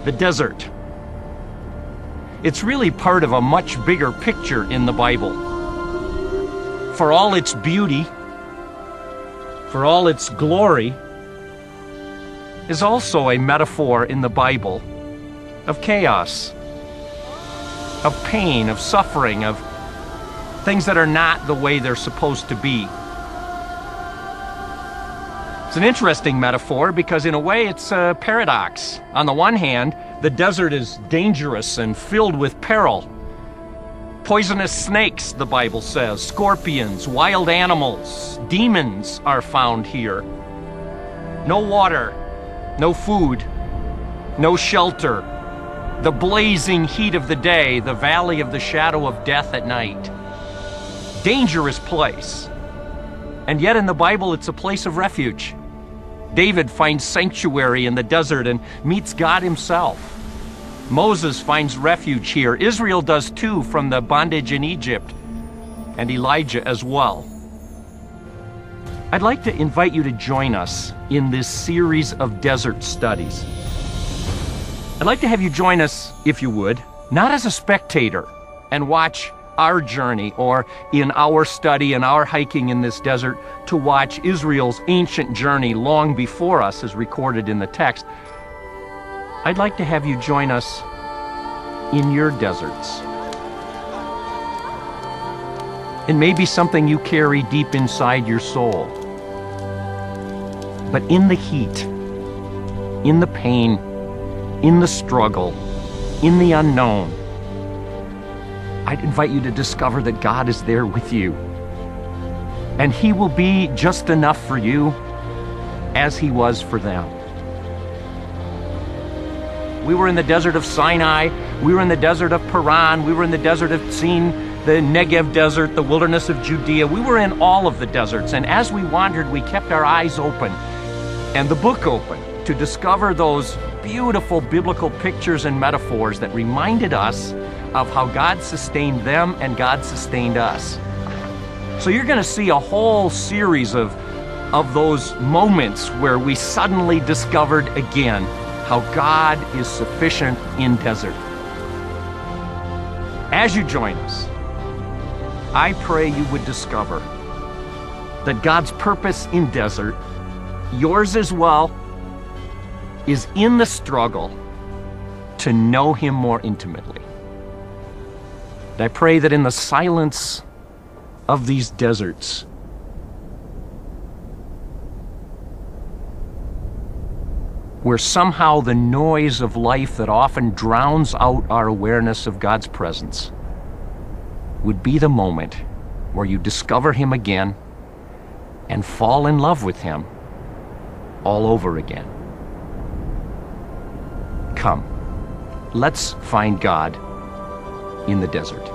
the desert. It's really part of a much bigger picture in the Bible. For all its beauty, for all its glory, is also a metaphor in the Bible of chaos, of pain, of suffering, of things that are not the way they're supposed to be. It's an interesting metaphor because in a way it's a paradox. On the one hand, the desert is dangerous and filled with peril. Poisonous snakes, the Bible says, scorpions, wild animals, demons are found here. No water, no food, no shelter. The blazing heat of the day, the valley of the shadow of death at night. Dangerous place. And yet in the Bible, it's a place of refuge. David finds sanctuary in the desert and meets God himself. Moses finds refuge here. Israel does too from the bondage in Egypt, and Elijah as well. I'd like to invite you to join us in this series of desert studies. I'd like to have you join us, if you would, not as a spectator and watch our journey, or in our study and our hiking in this desert, to watch Israel's ancient journey long before us as recorded in the text. I'd like to have you join us in your deserts. It may be something you carry deep inside your soul. But in the heat, in the pain, in the struggle, in the unknown, I'd invite you to discover that God is there with you. And He will be just enough for you as He was for them. We were in the desert of Sinai. We were in the desert of Paran. We were in the desert of Sin, the Negev desert, the wilderness of Judea. We were in all of the deserts. And as we wandered, we kept our eyes open and the book open to discover those beautiful biblical pictures and metaphors that reminded us of how God sustained them and God sustained us. So you're going to see a whole series of those moments where we suddenly discovered again how God is sufficient in desert. As you join us, I pray you would discover that God's purpose in desert, yours as well, is in the struggle to know Him more intimately. And I pray that in the silence of these deserts, where somehow the noise of life that often drowns out our awareness of God's presence would be the moment where you discover Him again and fall in love with Him all over again. Come, let's find God in the desert.